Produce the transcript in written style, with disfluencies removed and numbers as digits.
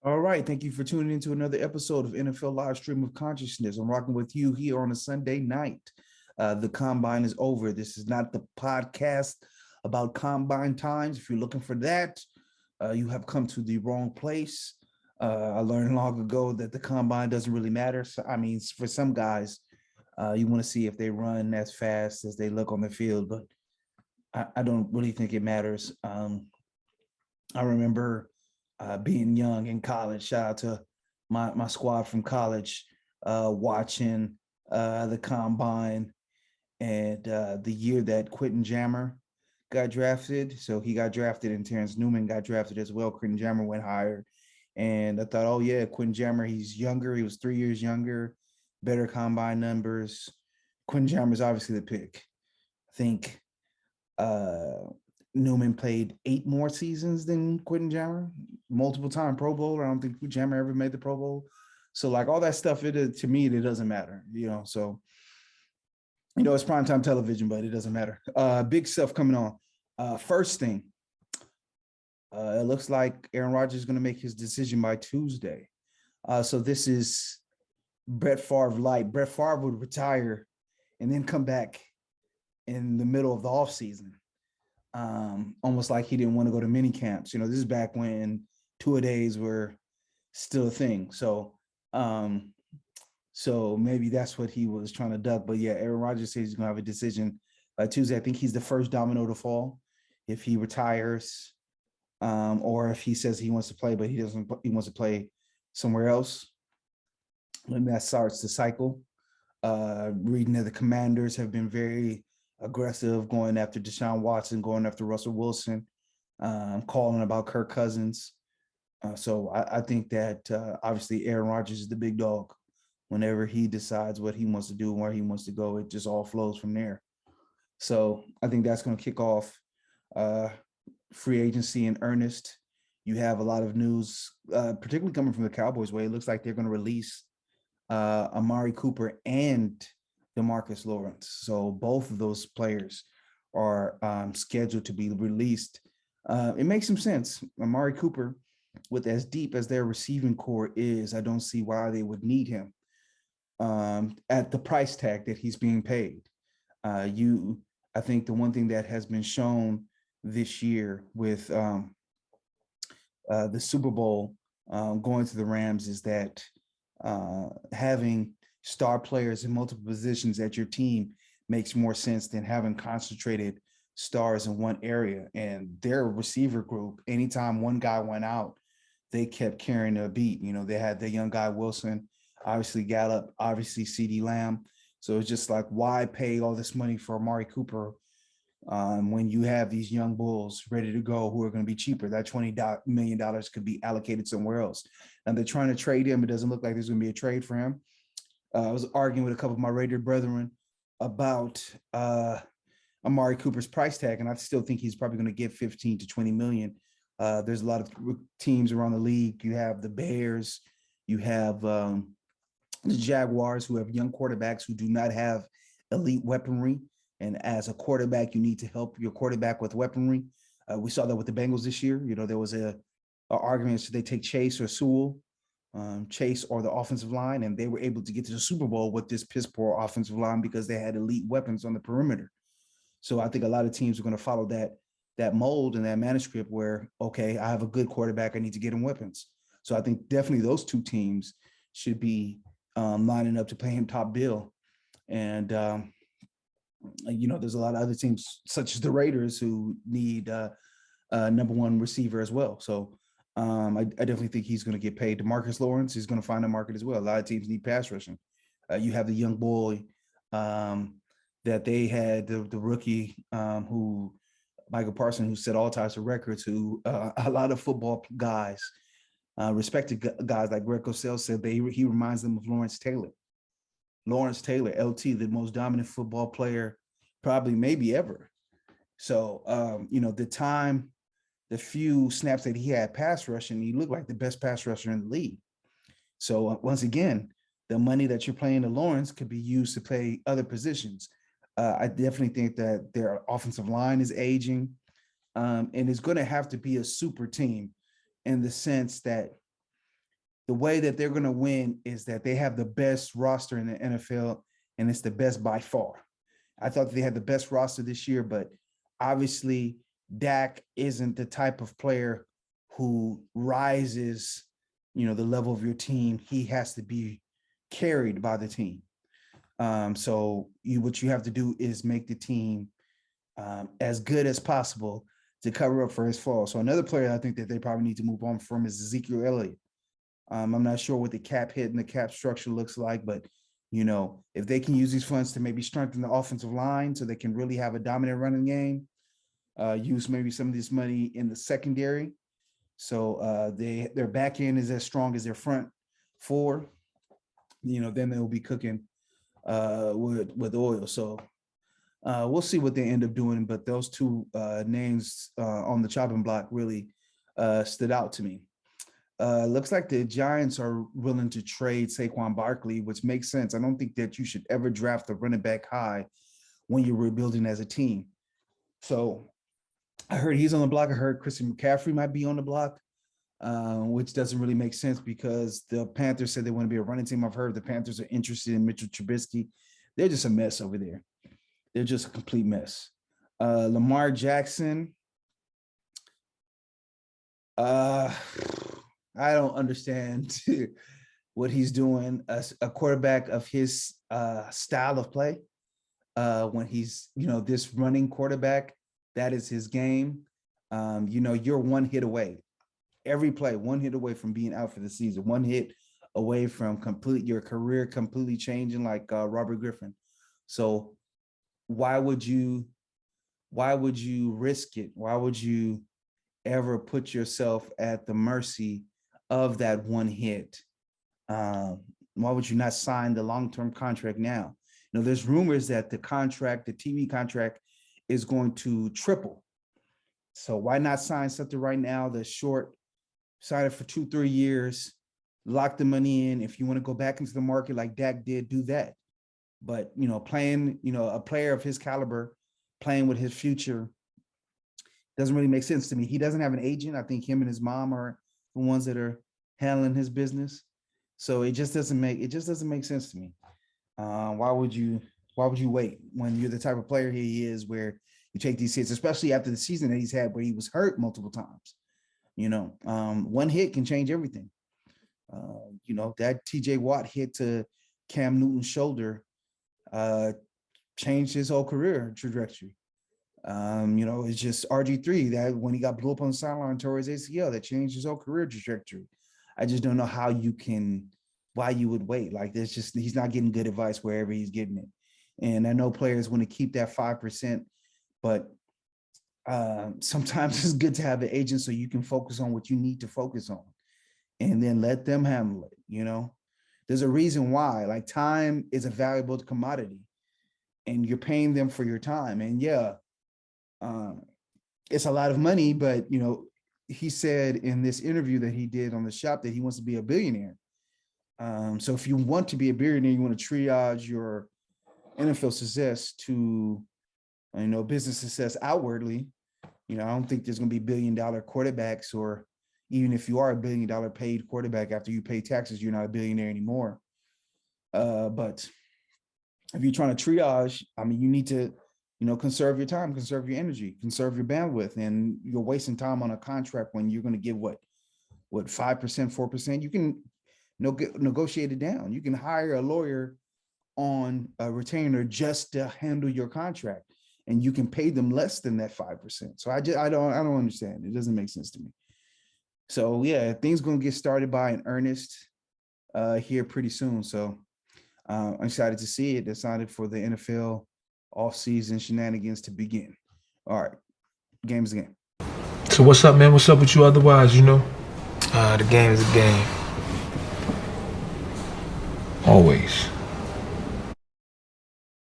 All right. Thank you for tuning into another episode of NFL Live Stream of Consciousness. I'm rocking with you here on a Sunday night. The combine is over. This is not the podcast about combine times. If you're looking for that, you have come to the wrong place. I learned long ago that the combine doesn't really matter. So, I mean, for some guys, you want to see if they run as fast as they look on the field, but I don't really think it matters. I remember being young in college. Shout out to my squad from college, watching the combine and the year that Quentin Jammer got drafted. So he got drafted and Terrence Newman got drafted as well. Quentin Jammer went higher. And I thought, oh yeah, Quentin Jammer, he's younger. He was 3 years younger, better combine numbers. Quentin Jammer is obviously the pick. I think Newman played 8 more seasons than Quentin Jammer, multiple time Pro Bowler. I don't think Jammer ever made the Pro Bowl. So like all that stuff, to me, it doesn't matter, So, it's primetime television, but it doesn't matter. Big stuff coming on. First thing, it looks like Aaron Rodgers is going to make his decision by Tuesday. So this is Brett Favre light. Brett Favre would retire and then come back in the middle of the offseason. Almost like he didn't want to go to mini camps. This is back when two-a-days were still a thing. So maybe that's what he was trying to duck. But yeah, Aaron Rodgers says he's going to have a decision by Tuesday. I think he's the first domino to fall if he retires, or if he says he wants to play, but he doesn't. He wants to play somewhere else. And that starts the cycle. Reading that the Commanders have been very aggressive, going after Deshaun Watson, going after Russell Wilson, calling about Kirk Cousins. So I think that obviously Aaron Rodgers is the big dog. Whenever he decides what he wants to do and where he wants to go, it just all flows from there. So I think that's going to kick off free agency in earnest. You have a lot of news, particularly coming from the Cowboys way. It looks like they're going to release Amari Cooper and DeMarcus Lawrence. So both of those players are scheduled to be released. It makes some sense. Amari Cooper, with as deep as their receiving core is, I don't see why they would need him at the price tag that he's being paid. I think the one thing that has been shown this year with the Super Bowl going to the Rams is that having star players in multiple positions at your team makes more sense than having concentrated stars in one area. And their receiver group, anytime one guy went out, they kept carrying a beat. They had the young guy Wilson, obviously Gallup, obviously CeeDee Lamb. So it's just like, why pay all this money for Amari Cooper when you have these young bulls ready to go who are going to be cheaper? That $20 million could be allocated somewhere else. And they're trying to trade him. It doesn't look like there's going to be a trade for him. I was arguing with a couple of my Raider brethren about Amari Cooper's price tag, and I still think he's probably going to get 15 to 20 million. There's a lot of teams around the league. You have the Bears, you have the Jaguars, who have young quarterbacks who do not have elite weaponry. And as a quarterback, you need to help your quarterback with weaponry. We saw that with the Bengals this year. There was a argument, should they take Chase or Sewell? Chase or the offensive line, and they were able to get to the Super Bowl with this piss poor offensive line because they had elite weapons on the perimeter. So I think a lot of teams are going to follow that mold and that manuscript where, okay, I have a good quarterback, I need to get him weapons. So I think definitely those two teams should be lining up to pay him top bill. And there's a lot of other teams such as the Raiders who need number one receiver as well. So I definitely think he's going to get paid. DeMarcus Lawrence is going to find a market as well. A lot of teams need pass rushing. You have the young boy that they had, the rookie who Michael Parsons, who set all types of records, who a lot of football guys, respected guys like Greg Cosell said he reminds them of Lawrence Taylor. Lawrence Taylor, LT, the most dominant football player probably maybe ever. So, the few snaps that he had pass rushing, he looked like the best pass rusher in the league. So once again, the money that you're paying to Lawrence could be used to play other positions. I definitely think that their offensive line is aging, and it's going to have to be a super team in the sense that the way that they're going to win is that they have the best roster in the NFL, and it's the best by far. I thought they had the best roster this year, but obviously Dak isn't the type of player who rises, the level of your team. He has to be carried by the team. So what you have to do is make the team as good as possible to cover up for his fall. So another player I think that they probably need to move on from is Ezekiel Elliott. I'm not sure what the cap hit and the cap structure looks like, but if they can use these funds to maybe strengthen the offensive line so they can really have a dominant running game, use maybe some of this money in the secondary. So their back end is as strong as their front four, then they'll be cooking with oil. So we'll see what they end up doing. But those two names on the chopping block really stood out to me. Looks like the Giants are willing to trade Saquon Barkley, which makes sense. I don't think that you should ever draft a running back high when you're rebuilding as a team. So I heard he's on the block. I heard Christian McCaffrey might be on the block, which doesn't really make sense because the Panthers said they want to be a running team. I've heard the Panthers are interested in Mitchell Trubisky. They're just a mess over there. They're just a complete mess. Lamar Jackson. I don't understand what he's doing. A quarterback of his style of play, when he's, this running quarterback, that is his game. You're one hit away. Every play, one hit away from being out for the season. One hit away from your career completely changing, like Robert Griffin. So why would you risk it? Why would you ever put yourself at the mercy of that one hit? Why would you not sign the long-term contract now? There's rumors that the TV contract is going to triple. So why not sign something right now that's short, sign it for 2-3 years, lock the money in. If you want to go back into the market like Dak did, do that. But, playing, a player of his caliber, playing with his future doesn't really make sense to me. He doesn't have an agent. I think him and his mom are the ones that are handling his business. So it just doesn't make sense to me. Why would you wait when you're the type of player he is, where you take these hits, especially after the season that he's had where he was hurt multiple times? One hit can change everything. That TJ Watt hit to Cam Newton's shoulder changed his whole career trajectory. It's just RG3 that when he got blew up on the sideline tore his ACL, that changed his whole career trajectory. I just don't know why you would wait. Like, he's not getting good advice wherever he's getting it. And I know players want to keep that 5%, but sometimes it's good to have an agent so you can focus on what you need to focus on and then let them handle it. There's a reason why, like, time is a valuable commodity and you're paying them for your time. And it's a lot of money, but he said in this interview that he did on the shop that he wants to be a billionaire. So if you want to be a billionaire, you want to triage your NFL success to, business success outwardly. I don't think there's going to be $1 billion quarterbacks, or even if you are a $1 billion paid quarterback, after you pay taxes, you're not a billionaire anymore. But if you're trying to triage, you need to, conserve your time, conserve your energy, conserve your bandwidth, and you're wasting time on a contract when you're going to give what 5%, 4%. You can negotiate it down. You can hire a lawyer on a retainer just to handle your contract, and you can pay them less than that 5%. So I don't understand. It doesn't make sense to me. So yeah, things going to get started by in earnest here pretty soon. So I'm excited to see it. Decided for the NFL off-season shenanigans to begin. All right, game is a game. So what's up, man? What's up with you otherwise, The game is a game. Always.